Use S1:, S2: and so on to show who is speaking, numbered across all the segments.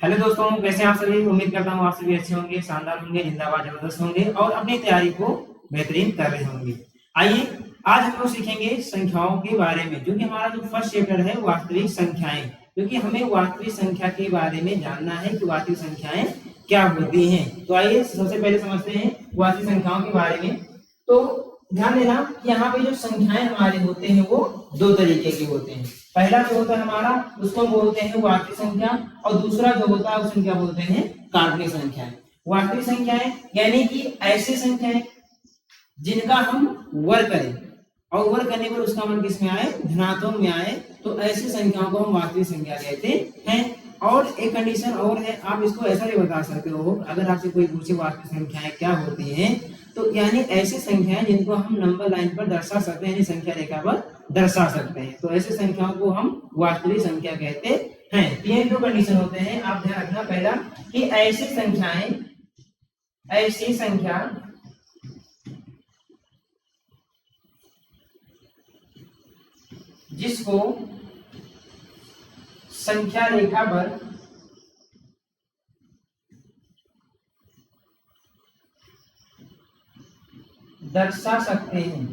S1: Hello दोस्तों, कैसे हैं आप सभी। उम्मीद करता हूँ आप सभी अच्छे होंगे, शानदार होंगे, जिंदाबाद जबरदस्त होंगे और अपनी तैयारी को बेहतरीन कर रहे होंगे। आइए आज हम लोग सीखेंगे संख्याओं के बारे में, क्योंकि हमारा जो फर्स्ट चैप्टर है वास्तविक संख्याएं, क्योंकि हमें वास्तविक संख्या के बारे में जानना है कि वास्तविक संख्याएं क्या होती हैं। तो आइए सबसे पहले समझते हैं वास्तविक संख्याओं के बारे में। तो ध्यान देना कि यहाँ पे जो संख्याएं हमारे होते हैं वो दो तरीके के होते हैं। पहला जो होता है हमारा, उसको बोलते हैं वास्तविक संख्या, और दूसरा जो होता है उसको क्या बोलते हैं, काल्पनिक संख्याएं। वास्तविक संख्याएं यानी कि ऐसी संख्याएं जिनका हम वर्ग करें और वर्ग करने पर उसका मान किस में आए, धनात्मक में आए, तो ऐसी संख्याओं को हम वास्तविक संख्या कहते हैं। और एक कंडीशन और है, आप इसको ऐसा भी बता सकते हो, अगर आपसे कोई पूछे वास्तविक संख्याएं क्या होती हैं, तो यानी ऐसी संख्याएं जिनको हम नंबर लाइन पर दर्शा सकते हैं, यानी संख्या रेखा पर दर्शा सकते हैं, तो ऐसी संख्याओं को हम वास्तविक संख्या कहते हैं। ये दो कंडीशन होते हैं, आप ध्यान रखना। पहला कि ऐसी संख्या जिसको संख्या रेखा पर दर्शा सकते हैं,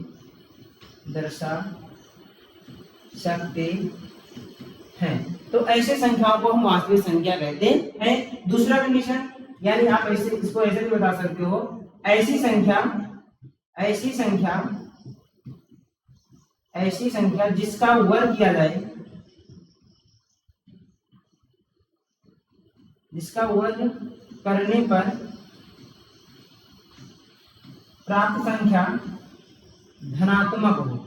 S1: तो ऐसे संख्याओं को हम वास्तविक संख्या कहते हैं। दूसरा कंडीशन, यानी आप ऐसे इसको ऐसे भी बता सकते हो, ऐसी संख्या जिसका वर्ग किया जाए, जिसका वर्ग करने पर प्राप्त संख्या धनात्मक हो,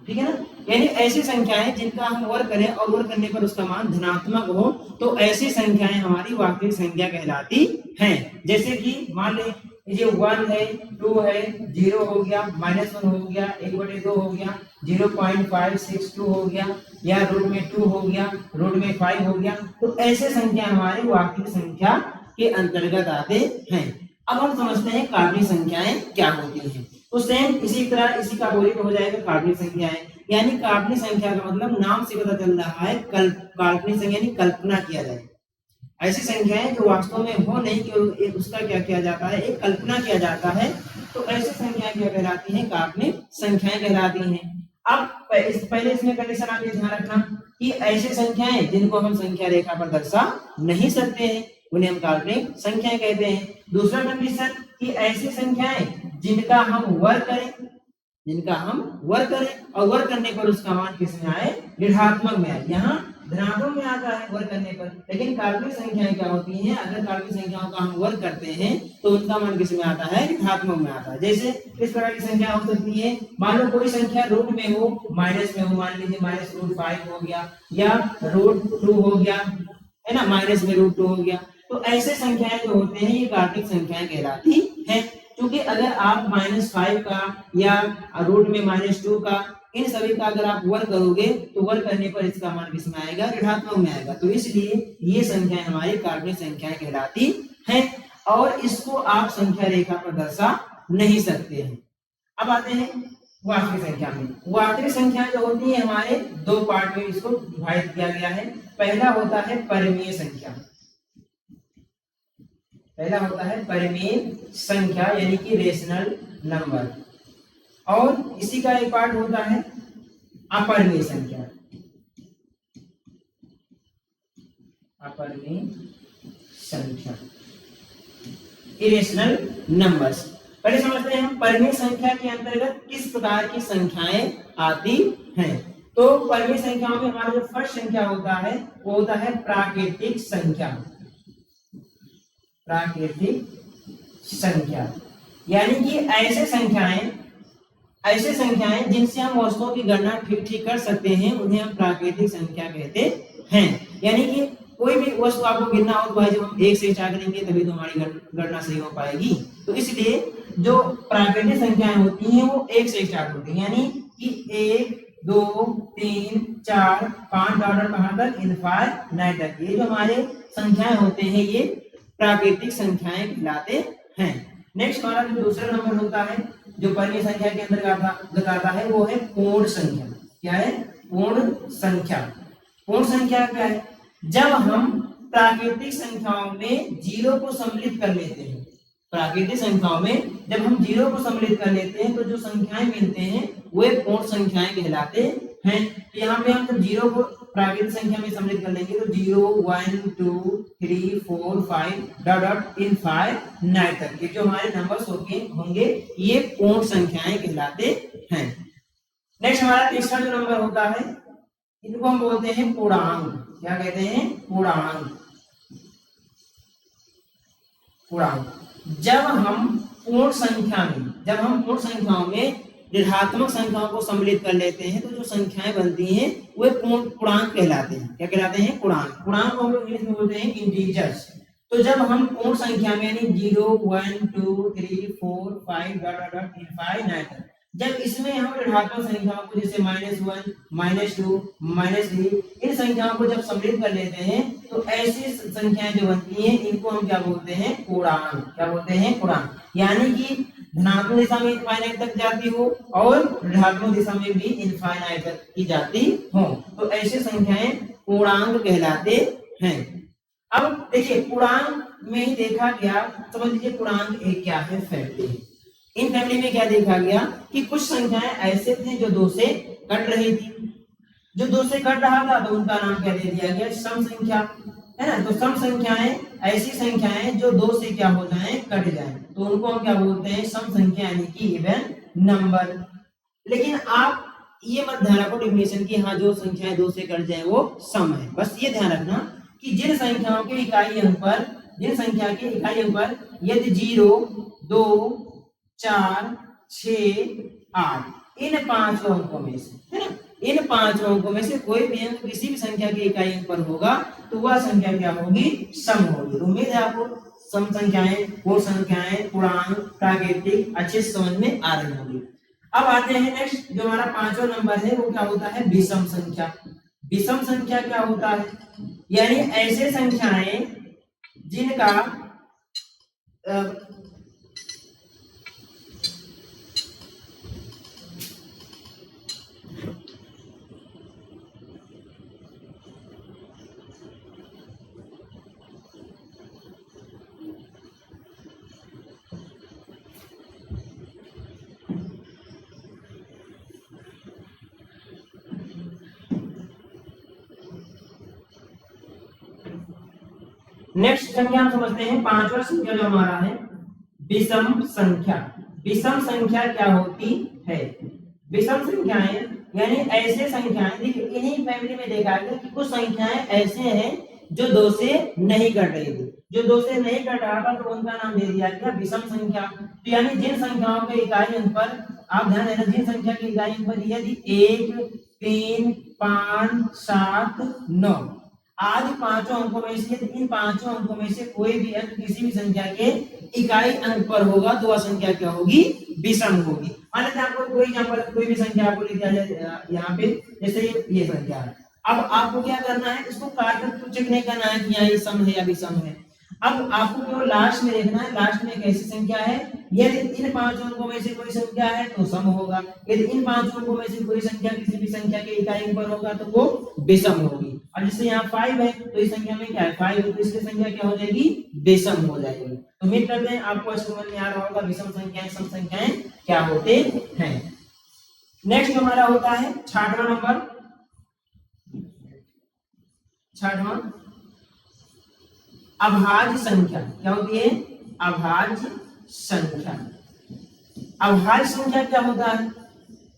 S1: ठीक है ना। यानी ऐसी संख्याएं जिनका हम वर्ग करें और वर्ग करने पर उसका मान धनात्मक हो, तो ऐसी संख्याएं हमारी वास्तविक संख्या कहलाती हैं। जैसे कि मान लें ये 1 है, 2 है, 0 हो गया, -1 हो गया, 1/2 हो गया, 0.562 हो गया, या रूट में 2 हो गया, रूट में 5 हो गया, तो ऐसे संख्या हमारी वास्तविक संख्या के अंतर्गत आते हैं। अब हम समझते हैं काल्पनिक संख्याएं क्या होती हैं। तो सेम इसी तरह इसी का अपोजिट हो जाएगा काल्पनिक संख्याएं। यानी काल्पनिक संख्या का मतलब नाम से पता चल रहा है, काल्पनिक संख्या यानी कल्पना किया जाए। ऐसी संख्याएं जो वास्तव में हो नहीं, कि उसका क्या किया जाता है, एक कल्पना किया जाता है, तो ऐसी संख्याएं क्या कहलाती हैं, काल्पनिक संख्याएं कहलाती हैं। अब पहले इसमें कंडीशन आप ये ध्यान रखना कि ऐसी संख्याएं जिनको हम संख्या रेखा पर दर्शा नहीं सकते हैं, उन्हें हम काल्पनिक संख्याएं कहते हैं। दूसरा कंडीशन कि ऐसी संख्याएं जिनका हम वर्ग करें और वर्ग करने पर उसका मान किस में आए, ऋणात्मक में आए। यहाँ धनात्मक में आता है वर्ग करने पर, लेकिन काल्पनिक संख्याएं क्या होती हैं, अगर काल्पनिक संख्याओं का हम वर्ग करते हैं तो उनका मान किस में आता है, ऋणात्मक में आता है। जैसे इस प्रकार की संख्या हो सकती है, मान लो कोई संख्या रूट में हो, माइनस में हो, मान लीजिए -√5 हो गया, या √2 हो गया, है ना, माइनस में √2 हो गया, तो ऐसे संख्याएं जो होते हैं ये काल्पनिक संख्याएं कहलाती हैं। क्योंकि अगर आप -5 का या रूट में -2 का, इन सभी का अगर आप वर्ग करोगे तो वर्ग करने पर इसका मान किस में आएगा, ऋणात्मक में आएगा। तो इसलिए ये संख्याएं हमारी काल्पनिक संख्याएं कहलाती हैं, और इसको आप संख्या रेखा पर दर्शा नहीं सकते हैं। अब आते हैं वास्तविक संख्या में। वास्तविक संख्या जो होती है हमारे दो पार्ट में इसको डिवाइड किया गया है। पहला होता है परिमेय संख्या, यानी कि रेशनल नंबर, और इसी का एक पार्ट होता है अपरिमेय संख्या, इरेशनल नंबर्स। पहले समझते हैं हम परिमेय संख्या के अंतर्गत किस प्रकार की संख्याएं आती हैं। तो परिमेय संख्याओं में हमारा जो फर्स्ट संख्या होता है वो होता है प्राकृतिक संख्या, यानी कि ऐसे संख्याएं जिनसे हम वस्तुओं की गणना ठीक कर सकते हैं, उन्हें हम प्राकृतिक संख्या कहते हैं। यानी कि कोई भी वस्तु आपको गिनना हो तो भाई जब हम 1 से स्टार्ट करेंगे तभी तो हमारी गणना सही हो पाएगी। तो इसलिए जो प्राकृतिक संख्याएं होती हैं वो 1 से स्टार्ट होती हैं, यानी कि 1, 2, 3, 4, 5 ऑर्डर कहां तक, इनफाइनाइट तक। ये जो हमारे संख्याएं होते हैं ये प्राकृतिक संख्याएं कहलाते हैं। नेक्स्ट हमारा जो दूसरा नंबर होता है जो परिमेय संख्या के अंतर्गत आता है वो है पूर्ण संख्या। क्या है? पूर्ण संख्या। पूर्ण संख्या क्या है? जब हम प्राकृतिक संख्याओं में जीरो को सम्मिलित कर लेते हैं, प्राकृतिक संख्याओं में जब हम जीरो को सम्मिलित कर लेते हैं तो जो संख्याएं मिलते हैं वे पूर्ण संख्याएं कहलाते हैं। तो यहाँ पे हम जब जीरो को प्राकृतिक संख्या में सम्मिलित कर लेंगे तो 0 1 2 3 4 5 डॉट डॉट इनफाइनाइट तक के जो हमारे नंबर्स होंगे ये पूर्ण संख्याएं कहलाते हैं। नेक्स्ट हमारा तीसरा जो नंबर होता है इनको हम बोलते हैं पूर्णांक। क्या कहते हैं? पूर्णांक। पूर्णांक जब हम पूर्ण संख्याओं में ऋणात्मक संख्याओं को सम्मिलित कर लेते हैं तो जो संख्याएं बनती हैं वे पूर्णांक कहलाते हैं। क्या कहलाते हैं? पूर्णांक। पूर्णांक को हम लोग इंग्लिश में बोलते हैं इंटीजर्स। तो जब हम पूर्ण संख्या में यानी 0 1 2 3 4 5 डॉट डॉट इनफाइनाइट जब इसमें हम ऋणात्मक संख्याओं को जैसे -1 -2 -3 इन संख्याओं को जब सम्मिलित कर लेते हैं तो ऐसी संख्याएं जो बनती हैं इनको हम क्या बोलते हैं? पूर्णांक। क्या बोलते हैं? पूर्णांक। यानी कि धनात्मक दिशा में इनफाइनाइट तक जाती हो और ऋणात्मक दिशा में भी इनफाइनाइट तक की जाती हो तो ऐसी संख्याएं पूर्णांक कहलाते हैं। अब देखिए पूर्णांक में ही देखा गया, समझ लीजिए पूर्णांक एक क्या है? फैमिली। इन फैमिली में क्या देखा गया कि कुछ संख्याएं ऐसे थे जो 2 से कट रही थी। जो 2 से कट रहा था तो उनका नाम क्या दे दिया गया? सम संख्या, है ना। तो सम संख्याएं ऐसी संख्याएं जो 2 से क्या हो जाएं? कट जाएं, तो उनको हम क्या बोलते हैं? सम संख्या यानी कि इवन नंबर। लेकिन आप ये मत ध्यान रखो डेफिनेशन की हाँ जो संख्याएं 2 से कट जाए वो सम है। बस ये ध्यान रखना कि जिन संख्याओं के इकाई अंक पर यदि 0 2 4 6 8 इन 5 अंकों में से, है ना, इन 5 अंकों में से कोई भी अंक किसी भी संख्या के इकाई अंक पर होगा तो वह संख्या क्या होगी? सम होगी। उम्मीद है आपको सम संख्याएं, पूर्ण संख्याएं, पूर्णांक, प्राकृतिक अच्छे समझ में आ रही होंगी। अब आते हैं नेक्स्ट जो हमारा 5वां नंबर है वो क्या होता है? विषम संख्या। विषम संख्या क्या होता है? यानी ऐसे संख्याएं जिनका नेक्स्ट संख्या हम समझते हैं 5वां संख्या जो हमारा है विषम संख्या। विषम संख्या क्या होती है? विषम संख्याएं यानी ऐसे संख्याएं, देखिए इन्हीं फैमिली में देखा गया कि कुछ संख्याएं ऐसे हैं जो 2 से नहीं कट रही थी। जो 2 से नहीं कट रहा था तो उनका नाम दे दिया गया विषम संख्या। तो यानी जिन संख्याओं के इकाई अंक पर आप ध्यान देना, जिन संख्या के इकाई अंक पर यदि 1 3 5 7 9 आदि 5 अंकों में से इन 5 अंकों में से कोई भी अंक किसी भी संख्या के इकाई अंक पर होगा तो वह संख्या क्या होगी? विषम होगी। मान लीजिए आपको कोई भी संख्या आपको लिख दिया जाए यहाँ पे, जैसे ये संख्या है। अब आपको क्या करना है? इसको काट कर चेक नहीं करना है कि यहाँ ये सम है या विषम है। अब आपको केवल लास्ट में देखना है, लास्ट में कैसी संख्या है। यदि इन 5 अंकों में से कोई संख्या है तो सम होगा, यदि इन 5 अंकों में से कोई संख्या किसी भी संख्या के इकाई अंक पर होगा तो वो विषम होगी। और जैसे यहाँ 5 है तो इस संख्या में क्या है? 5 है तो इसकी संख्या क्या हो जाएगी? विषम हो जाएगी। तो उम्मीद करते हैं आपको समझ में आ रहा होगा विषम संख्याएं सम संख्याएं क्या होते हैं। नेक्स्ट हमारा होता है 6वां नंबर। 6वां अभाज्य संख्या। क्या होती है? अभाज्य संख्या। अभाज्य संख्या क्या होता है?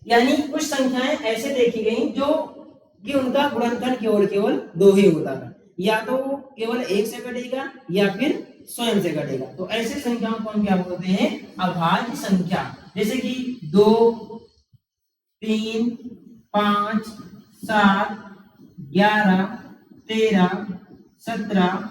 S1: यानी कुछ संख्याएं ऐसे देखी गई जो कि उनका गुणनखंड केवल 2 ही होता है, या तो केवल 1 से कटेगा या फिर स्वयं से कटेगा। तो ऐसे संख्याओं को हम क्या बोलते हैं? अभाज्य संख्या। जैसे कि 2 3 5 7 11 13 17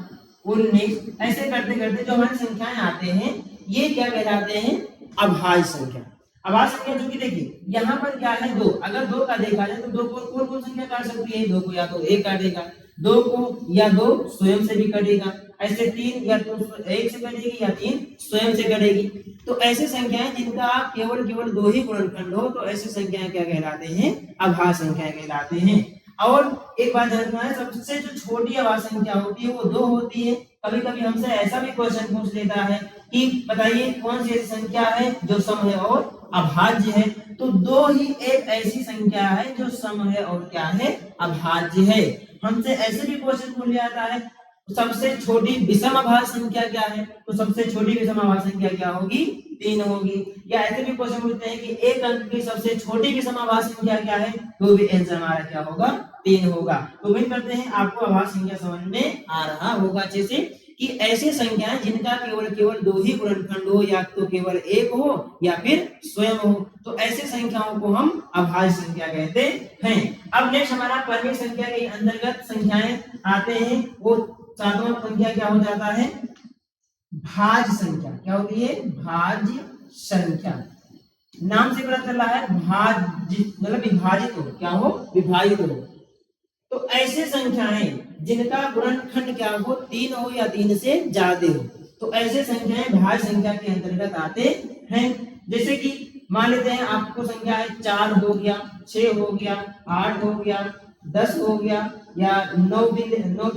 S1: 19 ऐसे करते करते जो हमारी संख्याएं आते हैं ये क्या कहलाते हैं? अभाज्य संख्या। अभाज्य संख्या जो कि देखिए यहाँ पर क्या है? 2। अगर 2 का देखा जाए तो 2 को कौन संख्या काट सकती है? 2 को या तो 1 काटेगा 2 को या 2 स्वयं से भी कटेगा, ऐसे 3 या तो 1 से कटेगी या 3 स्वयं से कटेगी। तो ऐसी संख्याएं जिनका केवल 2 ही गुणनखंड हो तो ऐसी संख्याएं क्या कहलाते हैं, अभाज्य संख्याएं कहलाते हैं। और एक बात ध्यान रखना है, सबसे जो छोटी अभाज्य संख्या होती है वो 2 होती है। कभी कभी हमसे ऐसा भी क्वेश्चन पूछ लेता है कि बताइए कौन सी ऐसी संख्या है जो सम है और अभाज्य है, तो 2 ही एक ऐसी संख्या है जो सम है और क्या है, अभाज्य है। हमसे ऐसे भी क्वेश्चन पूछ जाता है सबसे छोटी विषम अभाज्य संख्या क्या है, तो सबसे छोटी विषम अभाज्य संख्या क्या होगी, 3 होगी। या ऐसे भी क्वेश्चन पूछते हैं कि एक अंक की सबसे छोटी विषम अभाज्य संख्या क्या है, तो भी आंसर हमारा क्या होगा, 3 होगा। तो उम्मीद करते हैं आपको अभाज्य संख्या समझ में आ रहा होगा अच्छे से, कि ऐसी संख्याएं जिनका केवल 2 ही गुणनखंड हो, या तो केवल 1 हो या फिर स्वयं हो, तो ऐसे संख्याओं को हम अभाज्य संख्या कहते हैं। अब नेक्स्ट हमारा परमीय संख्या के अंतर्गत संख्याएं आते हैं, वो 7वां संख्या क्या हो जाता है, भाज्य संख्या। क्या होती है, भाज्य संख्या। नाम से पता चल रहा है भाज्य मतलब विभाजित हो, क्या हो, विभाजित हो। तो ऐसे संख्याएं जिनका गुणनखंड क्या हो, 3 हो या 3 से ज्यादा हो, तो ऐसे संख्याएं भाज्य संख्या के अंतर्गत आते हैं। जैसे कि मान लेते हैं आपको संख्या है 4 हो गया, 6 हो गया, 8 हो गया, 10 हो गया, या 9 भी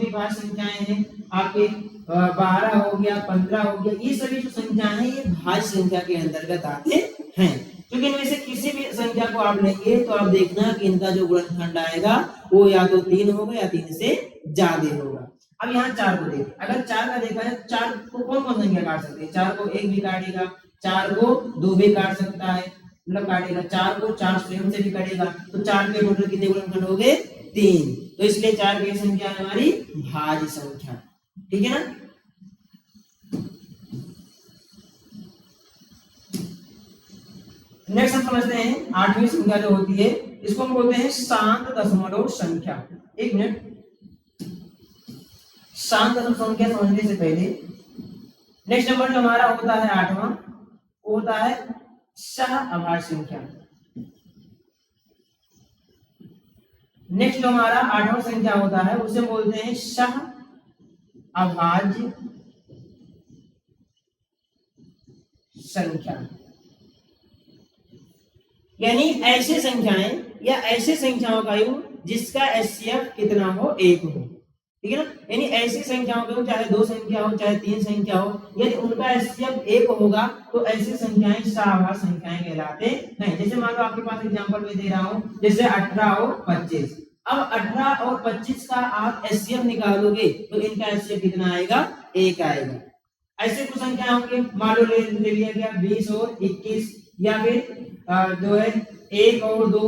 S1: भाज्य संख्याएं हैं आपके, 12 हो गया, 15 हो गया, ये सभी जो संख्याएं हैं ये भाज्य संख्या के अंतर्गत आते हैं। क्योंकि इनमें से किसी भी संख्या को आप लेंगे तो आप देखना कि इनका जो गुणनखंड आएगा वो या तो 3 होगा या 3 से ज्यादा होगा। अब यहाँ 4 को देखिए, अगर 4 का देखा है, 4 को कौन कौन संख्या काट सकते हैं, 4 को 1 भी काटेगा, 4 को 2 भी काट सकता है, मतलब काटेगा, 4 को 4 स्वयं से भी काटेगा, तो 4 के टोटल कितने गुणनखंड हो गए, 3। तो इसलिए 4 की संख्या है हमारी भाज्य संख्या, ठीक है ना। नेक्स्ट हम समझते हैं 8वीं संख्या जो होती है, इसको हम बोलते हैं शांत दशमलव संख्या। एक मिनट, शांत दशमलव संख्या समझने से पहले नेक्स्ट नंबर जो हमारा होता है 8वां, वो होता है सह अभाज्य संख्या। नेक्स्ट जो हमारा 8वां संख्या होता है उसे बोलते हैं सह अभाज्य संख्या। यानी ऐसे संख्याएं या ऐसे संख्याओं का योग जिसका एचसीएफ कितना हो, 1 हो, ठीक है ना। यानी ऐसी संख्याओं का योग चाहे 2 संख्या हो चाहे 3 संख्या हो, यदि उनका एचसीएफ 1 होगा तो ऐसी संख्याएं सहअभाज्य संख्याएं कहलाते हैं। जैसे मान लो आपके पास एग्जांपल में दे रहा हूं, जैसे 18 और 25। अब 18 और 25 का आप एचसीएफ निकालोगे तो इनका एचसीएफ कितना आएगा, 1 आएगा। ऐसे कुछ संख्या होंगे, मान लो ले लिया गया 20 और 21, या फिर जो है 1 और 2,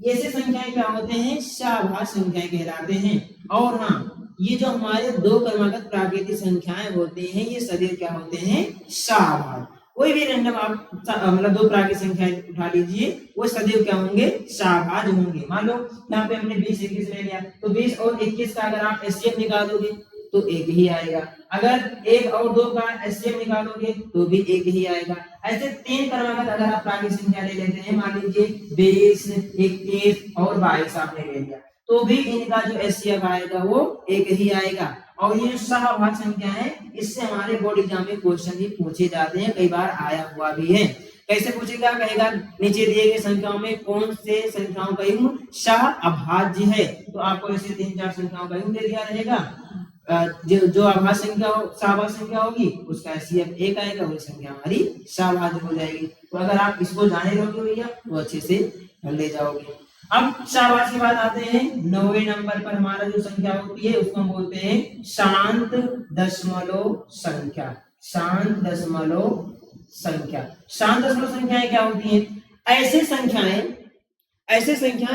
S1: ऐसे संख्याएं क्या होते हैं, सहअभाज्य संख्याएं कहलाते हैं। और हाँ, ये जो हमारे 2 क्रमागत प्राकृतिक संख्याएं होते हैं ये सदैव क्या होते हैं, सहअभाज्य। कोई भी रैंडम आप मतलब 2 प्राकृतिक संख्याएं उठा लीजिए, वो सदैव क्या होंगे, सहअभाज्य होंगे। मान लो यहाँ पे हमने 20 21 ले लिया, तो 20 और 21 का अगर आप एचसीएफ निकालोगे तो 1 ही आएगा। अगर 1 और 2 का एचसीएफ निकालोगे तो भी 1 ही आएगा। ऐसे 3 क्रमागत अगर आप प्राकृतिक संख्या ले लेते हैं, मान लीजिए 20 21 और 22 आपने ले लिया, तो भी इनका जो एचसीएफ आएगा वो 1 ही आएगा। और ये सहअभाज्य संख्या है, इससे हमारे बोर्ड एग्जाम में क्वेश्चन भी पूछे जाते हैं, कई बार आया हुआ भी है। कैसे पूछेगा, कहेगा नीचे दिए गए संख्याओं में कौन से संख्याओं का योग सहअभाज्य है, तो आपको ऐसे 3-4 संख्याओं का योग दे दिया रहेगा। जो अभाज्य संख्या हो, सहअभाज्य संख्या होगी उसका एचसीएफ 1 आएगा, वही संख्या हमारी सहअभाज्य हो जाएगी। तो अगर आप इसको जाने रहोगे भैया तो अच्छे से ले जाओगे। अब सहअभाज्य की बात आते हैं, 9वें नंबर पर हमारा जो संख्या होती है उसको हम बोलते हैं शांत दशमलव संख्या। शांत दशमलव संख्या। शांत दशमलव संख्याएं क्या होती हैं, ऐसे संख्याएं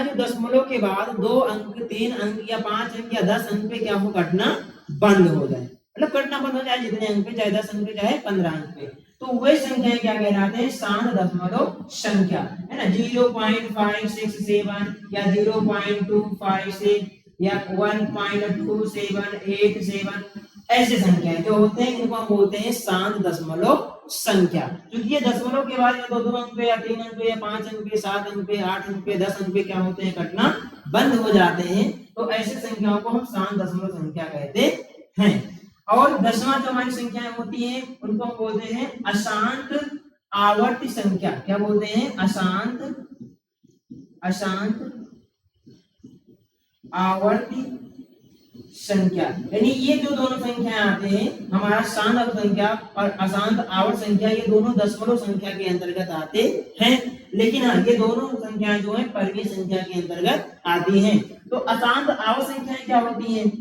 S1: जो दशमलव के बाद 2 अंक 3 अंक या 5 अंक या 10 अंक पे क्या हो, कटना बंद हो जाए, मतलब कटना बंद हो जाए, जितने अंक पे, चाहे 10 अंक पे चाहे 15 अंक पे, तो वे संख्याएं क्या कहलाते हैं, शांत दशमलव संख्या, है ना। 0.567 या 0.256 या 1.2787, ऐसे संख्याएं जो होते हैं इनको हम बोलते हैं शांत दशमलव संख्या। क्योंकि ये दशमलव के बाद या 2 अंक पे या 3 अंक पे या 5 अंक पे, 7 अंक पे, 8 अंक पे, 10 अंक पे क्या होते हैं, कटना बंद हो जाते हैं, तो ऐसे संख्याओं को हम शांत दशमलव संख्या कहते हैं। और 10वां जो हमारी संख्याएं होती हैं उनको हम बोलते हैं अशांत आवर्ती संख्या। क्या बोलते हैं? अशांत आवर्ती संख्या। यानी ये जो दोनों संख्याएं आते हैं, हमारा शांत आवर्त संख्या और अशांत आवर्त संख्या, ये दोनों दशमलव संख्या के अंतर्गत आते हैं। लेकिन हाँ, ये दोनों संख्याएं जो है परिमेय संख्या के अंतर्गत आती हैं। तो अशांत आवर्त संख्याएं क्या होती हैं?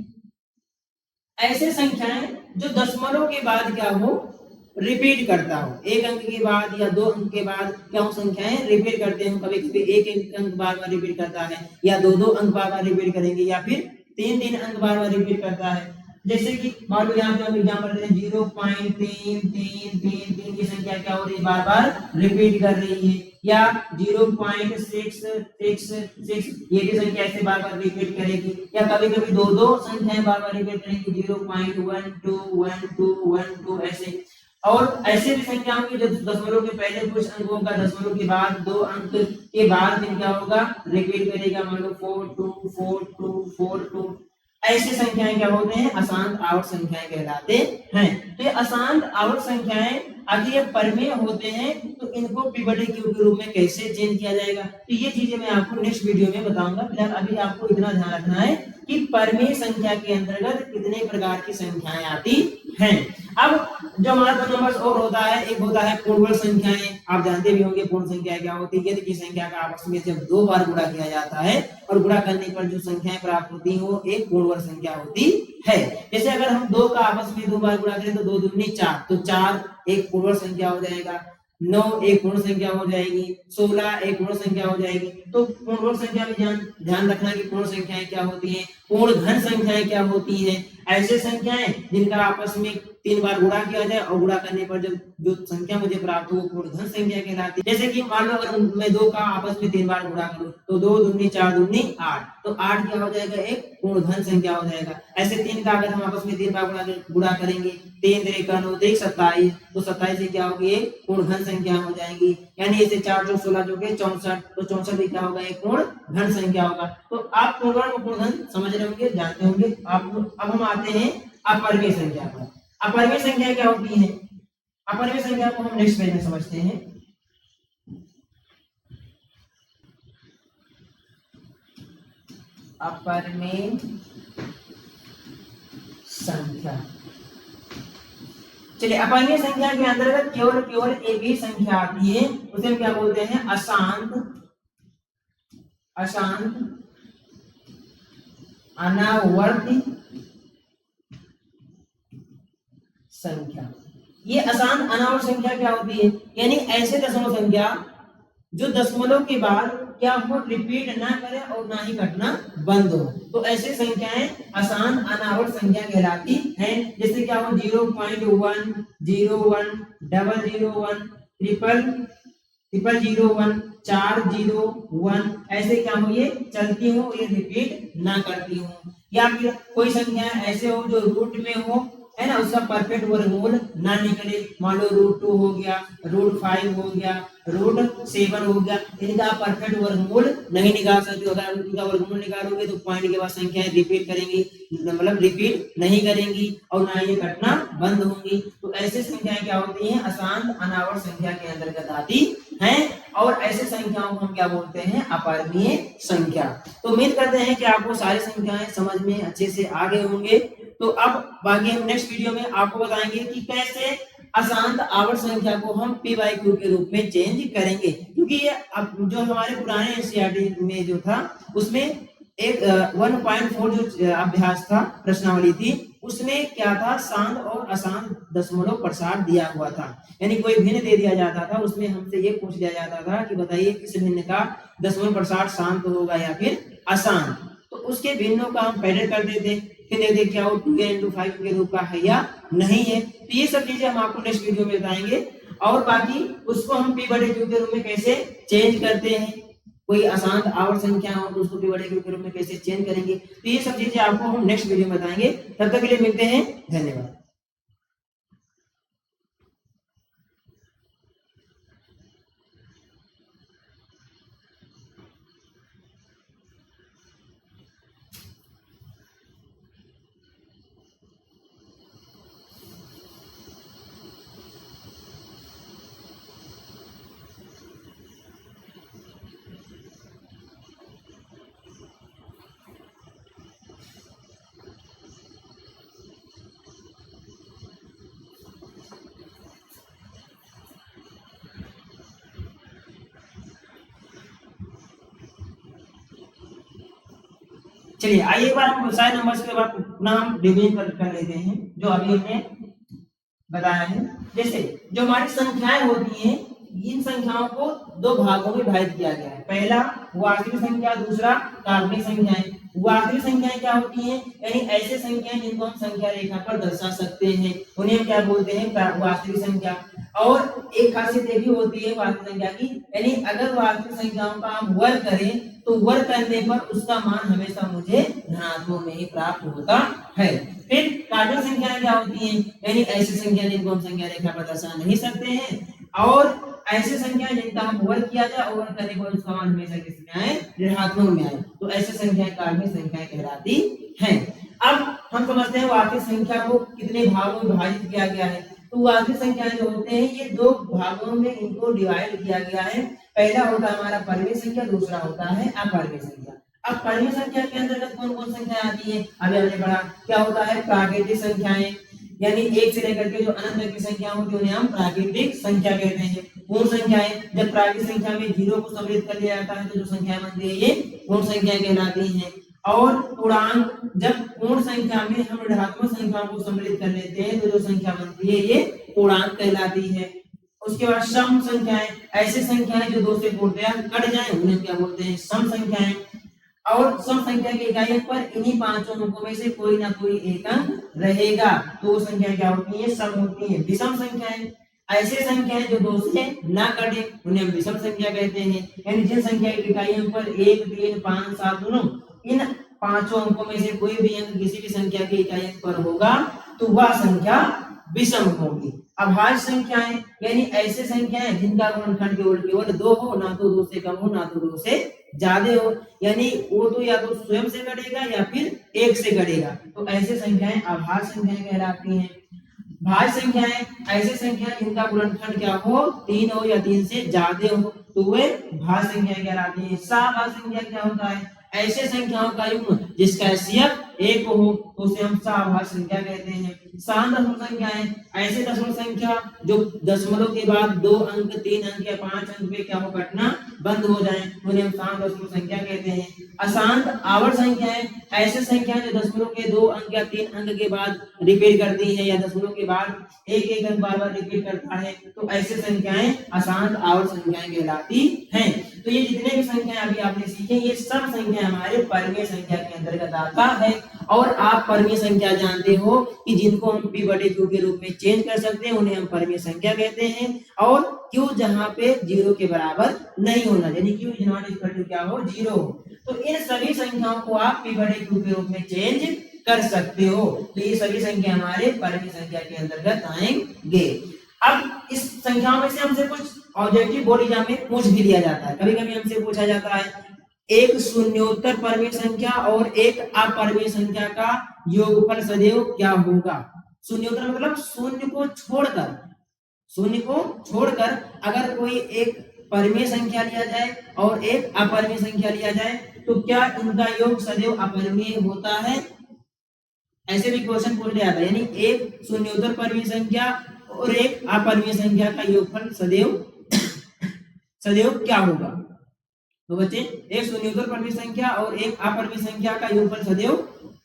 S1: ऐसे संख्याएं जो दशमलव के बाद क्या हो, रिपीट करता हो। एक अंक के बाद या 2 अंक के बाद क्या हो, संख्याएं रिपीट करते हैं। कभी कभी एक अंक बार बार रिपीट करता है, या 2 अंक बार बार रिपीट करेंगे, या फिर 3 अंक बार बार रिपीट करता है। जैसे कि मान लो यहाँ पे हम एग्जाम्पल लेते हैं 0.333 की संख्या क्या हो रही है, बार बार रिपीट कर रही है। या 0.666 ये भी संख्या ऐसे बार बार रिपीट करेगी। या कभी कभी 2 संख्याएं बार बार रिपीट करेंगी, 0.121212 ऐसे। और ऐसे भी संख्या होंगी जो दशमलव के पहले कुछ अंक होगा, दशमलव के बाद 2 अंक के बाद फिर क्या होगा, रिपीट करेगा। मान लो 424242। ऐसी संख्याएं क्या होते हैं, अशांत आवर्त संख्याएं कहलाते हैं। तो ये अशांत आवर्त संख्याएं अगर ये परिमेय होते हैं तो इनको पीरियोडिक क्यूब के रूप में कैसे चेंज किया जाएगा, तो ये चीजें मैं आपको नेक्स्ट वीडियो में बताऊंगा। फिलहाल अभी आपको इतना ध्यान रखना है कि परिमेय संख्या के अंतर्गत कितने प्रकार की संख्याएं आती हैं। अब जो हमारा 2 नंबर और होता है, एक होता है पूर्णवर्ग संख्याएं। आप जानते भी होंगे पूर्ण संख्या क्या होती है। यदि किसी संख्या का आपस में जब 2 बार गुणा किया जाता है और गुणा करने पर जो संख्याएं प्राप्त होती हैं वो एक पूर्णवर्ग संख्या होती है। जैसे अगर हम 2 का आपस में 2 बार गुणा करें तो 2 दूनी 4, तो 4 एक पूर्णवर्ग संख्या हो जाएगा। 9 एक पूर्ण संख्या हो जाएगी। 16 एक पूर्ण संख्या हो जाएगी। तो पूर्णवर्ग संख्या में ध्यान रखना कि पूर्ण संख्याएं क्या होती हैं, पूर्ण घन संख्याएं क्या होती हैं। ऐसे संख्याएं जिनका आपस में 3 बार गुणा किया जाए और गुणा करने पर जो संख्या मुझे प्राप्त हो वो पूर्ण घन संख्या कहलाती है। जैसे कि मान लो अगर मैं 2 का आपस में 3 बार गुणा करूं तो 2 दूनी 4 दूनी 8, तो 8 क्या हो जाएगा, एक पूर्ण घन संख्या हो जाएगा। ऐसे 3 का अगर हम आपस में 3 बार गुणा करेंगे, 3 3 का 9 3 27, तो 27 से क्या होगी, एक पूर्ण घन संख्या हो जाएगी। यानी इसे 4 4 16 जो के 64, तो 64 भी क्या होगा, एक पूर्ण घन संख्या होगा। तो आप पूर्णवर्ग और पूर्ण घन समझ रहे होंगे, जानते होंगे आप। अब हम आते हैं अपरिमेय संख्या पर। अपरिमेय संख्या क्या होती है? अपरिमेय संख्या को हम नेक्स्ट पेज में समझते हैं। अपरिमेय संख्या, चलिए अपरिमेय संख्या के अंतर्गत केवल एक ही संख्या आती है, उसे हम क्या बोलते हैं, अशांत अनावर्ती संख्या। ये अशांत अनावर्त संख्या क्या होती है, यानी ऐसे दशमलव संख्या जो दशमलव के बाद क्या हो, रिपीट ना करे और ना ही घटना बंद हो, तो ऐसे संख्याएं अशांत अनावर्त संख्या कहलाती हैं। जैसे क्या हो, 0.1 01 001 00001 401, ऐसे क्या हो, ये चलती हो, ये रिपीट ना करती हो। या फिर कोई संख्या ऐसे हो जो रूट में हो, है ना, उसका परफेक्ट वर्गमूल ना निकले। मान लो √2 हो गया, √5 हो गया, √7 हो गया, इनका परफेक्ट वर्गमूल नहीं निकाल सकते। अगर इनका वर्गमूल निकालोगे तो पॉइंट के बाद संख्याएं रिपीट करेंगी, मतलब रिपीट नहीं करेंगी और ना ये घटना बंद होंगी। तो ऐसे संख्याएं क्या होती हैं, अशांत अनावर्त संख्या के अंतर्गत आती हैं। और ऐसे संख्याओं को हम क्या बोलते हैं, अपरिमेय संख्या। तो उम्मीद करते हैं कि आपको सारी संख्याएं समझ में अच्छे से आ गए होंगे। तो अब बाकी हम नेक्स्ट वीडियो में आपको बताएंगे कि कैसे अशांत आवर्त संख्या को हम p/q के रूप में चेंज करेंगे। क्योंकि ये अब जो हमारे पुराने एनसीईआरटी में जो था उसमें एक 1.4 जो अभ्यास था, प्रश्नावली थी, उसमें क्या था, शांत और अशांत दशमलव प्रसार दिया हुआ था। यानी कोई भिन्न दे दिया जाता था, उसमें हमसे ये पूछ लिया जाता था कि बताइए किस भिन्न का दशमलव प्रसार शांत होगा या फिर अशांत। तो उसके भिन्नों का हम पहले कर देते, फिर देखते क्या वो 2n/5 के रूप का है या नहीं है। तो ये सब चीजें हम आपको नेक्स्ट वीडियो में बताएंगे। और बाकी उसको हम p/q के रूप में कैसे चेंज करते हैं, कोई अशांत आवर्त संख्या हो तो उसको p/q के रूप में कैसे चेंज करेंगे, तो ये सब चीजें आपको हम नेक्स्ट वीडियो में बताएंगे। तब तक के लिए मिलते हैं, धन्यवाद। चलिए आइए एक बार हम सारे नंबर्स के बाद पुनः हम डिवीजन कर लेते हैं जो अभी हमने बताया है। जैसे जो हमारी संख्याएं होती हैं, इन संख्याओं को दो भागों में विभाजित किया गया है। पहला वास्तविक संख्या, दूसरा काल्पनिक संख्याएं। वास्तविक संख्याएं क्या होती हैं? यानी ऐसे संख्याएं जिनको हम संख्या रेखा पर दर्शा सकते हैं, उन्हें हम क्या बोलते हैं? वास्तविक संख्या। और एक खासियत ये भी होती है वास्तविक संख्या की, यानी अगर वास्तविक संख्याओं का हम वर्ग करें तो वर्ग करने पर उसका मान हमेशा मुझे धनात्मक में ही प्राप्त होता है। फिर काल्पनिक संख्याएं क्या होती हैं? यानी ऐसी संख्या जिनको हम संख्या रेखा पर दर्शा नहीं सकते हैं, और ऐसी संख्या जिनका हम वर्ग किया जाए और वर्ग करने पर उसका मान हमेशा किसमें आए? ऋणात्मक में आए, तो ऐसी संख्याएं काल्पनिक संख्याएं कहलाती हैं। अब हम समझते हैं वास्तविक संख्या को कितने भागों में विभाजित किया गया है। तो वास्तविक संख्याएं जो होते हैं ये दो भागों में इनको डिवाइड किया गया है। पहला होता है हमारा परिमेय संख्या, दूसरा होता है अपरिमेय संख्या। अब परिमेय संख्या के अंतर्गत कौन कौन संख्या आती है? अभी हमने पढ़ा क्या होता है? प्राकृतिक संख्याएं, यानी एक से लेकर के जो अनंत तक की संख्या होती है उन्हें हम प्राकृतिक संख्या कहते हैं। पूर्ण संख्याएं, जब प्राकृतिक संख्या में जीरो को सम्मिलित कर लिया जाता है तो जो संख्या बनती है ये पूर्ण संख्या कहलाती है। और पूर्णांक, जब पूर्ण संख्या में हम ऋणात्मक संख्याओं को सम्मिलित कर लेते हैं तो जो संख्या बनती है ये पूर्णांक कहलाती है। उसके बाद सम संख्याएं, ऐसी संख्याएं जो दो से पूर्णतया कट जाए उन्हें क्या बोलते हैं? सम संख्याएं। और सम संख्या के इकाइयों पर इन्हीं पांचों अंकों में से कोई ना कोई एक अंक रहेगा तो वो संख्या क्या होती है? सम होती है। विषम संख्याएं, ऐसे संख्याएं जो दो से ना कटे उन्हें हम विषम संख्या कहते हैं। यानी जिन संख्या की इकाइयों पर 1, 3, 5, 7 दोनों इन पांचों अंकों में से कोई भी अंक किसी भी संख्या की इकाई पर होगा तो वह संख्या विषम होगी। अभाज्य संख्याएं, यानी ऐसे संख्याएं जिनका गुणनखंड केवल 2 हो, ना तो 2 से कम हो ना तो 2 से ज्यादा हो, यानी वो तो या तो स्वयं से कटेगा या फिर 1 से कटेगा, तो ऐसे संख्याएं अभाज्य संख्याएं कहलाती हैं। भाज्य संख्याएं, ऐसे संख्याएं जिनका गुणनखंड क्या हो? 3 हो या 3 से ज्यादा हो तो वे भाज्य संख्याएं कहलाती हैं। सहभाज्य संख्या क्या होता है? ऐसे संख्याओं का युग्म जिसका हैसियत 1 हो तो उसे हम सहभाज्य संख्या कहते हैं। सम दशमलव संख्याएं, ऐसे दशमलव संख्या जो दशमलव के बाद 2 अंक, 3 अंक या 5 अंक पे क्या हो? कटना बंद हो जाए उन्हें हम सम दशमलव संख्या कहते हैं। अशांत आवर्त संख्याएं, ऐसे संख्या जो दशमलव के 2 अंक या 3 अंक के बाद रिपीट करती है या दशमलव के बाद एक अंक बार बार रिपीट करता है तो ऐसे संख्याएं अशांत आवर्त संख्याएं कहलाती हैं। तो ये जितने भी संख्याएं अभी आपने सीखे ये सब संख्याएं हमारे परिमेय संख्या के अंतर्गत आता है। और आप परिमेय संख्या जानते हो कि जिनको हम p/q के रूप में चेंज कर सकते हैं उन्हें हम परिमेय संख्या कहते हैं। और q जहां पे 0 के बराबर नहीं होना, यानी q is not equal to क्या हो? 0 हो, तो इन सभी संख्याओं को आप p/q के रूप में चेंज कर सकते हो। तो ये सभी संख्या हमारे परिमेय संख्या के अंतर्गत आएंगे। अब इस संख्याओं में से हमसे कुछ ऑब्जेक्टिव बोर्ड एग्जाम में पूछ भी लिया जाता है, कभी कभी हमसे पूछा जाता है एक शून्योत्तर परिमेय संख्या और एक अपरिमेय संख्या का योगफल सदैव क्या होगा? शून्योत्तर मतलब शून्य को छोड़कर अगर कोई एक परिमेय संख्या लिया जाए और एक अपरिमेय संख्या लिया जाए तो क्या इनका योग सदैव अपरिमेय होता है? ऐसे भी क्वेश्चन पूछ लिया था, यानी एक शून्योत्तर परिमेय संख्या और एक अपरिमेय संख्या का योगफल सदैव क्या होगा? तो बच्चे एक शून्योत्तर परिमेय संख्या और एक अपरिमेय संख्या का योगफल सदैव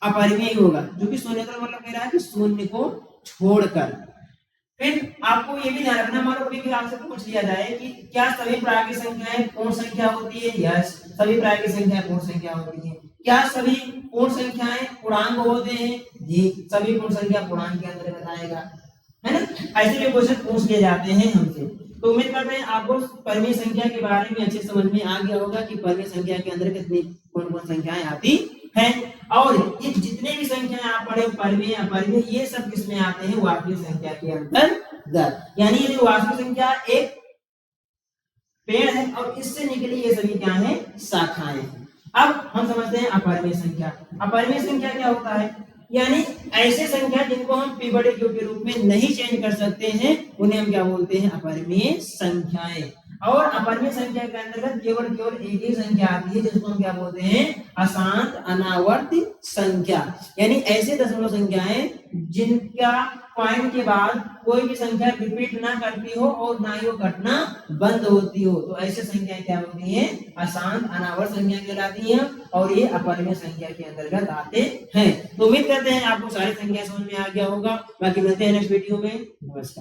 S1: अपरिमेय होगा, जो कि शून्योत्तर मतलब कह रहा है कि शून्य को छोड़कर। फिर आपको ये भी ध्यान रखना, मान लो कभी आपसे पूछ लिया जाए कि क्या सभी प्राकृतिक संख्याएं पूर्ण संख्या होती है? यस, सभी प्राकृतिक संख्याएं पूर्ण संख्या होती है। क्या सभी पूर्ण संख्याएं पूर्णांक होते हैं? जी, सभी पूर्ण संख्या पूर्णांक के अंतर्गत आएगा, है ना। ऐसे भी क्वेश्चन पूछ लिए जाते हैं हमसे। तो उम्मीद करते हैं आपको परिमेय संख्या के बारे में अच्छे समझ में आ गया होगा कि परिमेय संख्या के अंदर कितनी कौन कौन संख्याएं आती हैं। और ये जितने भी संख्याएं आप पढ़े परिमेय अपरिमेय ये सब किसमें आते हैं? वास्तविक संख्या के अंतर्गत। यानी ये जो वास्तविक संख्या एक पेड़ है और इससे निकली ये सभी क्या है? शाखाएं हैं। अब हम समझते हैं अपरिमेय संख्या। अपरिमेय संख्या क्या होता है? यानी ऐसे संख्या जिनको हम p/q के रूप में नहीं चेंज कर सकते हैं उन्हें हम क्या बोलते हैं? अपरिमेय संख्याएं। और अपरिमेय संख्या के अंतर्गत केवल एक ही संख्या आती है जिसको हम क्या बोलते हैं, अशांत अनावर्ती संख्या। यानी ऐसे दशमलव संख्याएं जिनका पॉइंट के बाद कोई भी संख्या रिपीट ना करती हो और ना ही वो घटना बंद होती हो, तो ऐसे संख्याएं क्या होती हैं, अशांत अनावर्त संख्या कहलाती हैं और ये अपरिमेय संख्या के अंतर्गत आते हैं। तो उम्मीद करते हैं आपको सारी संख्या समझ में आ गया होगा। बाकी मिलते हैं नेक्स्ट वीडियो में। नमस्कार।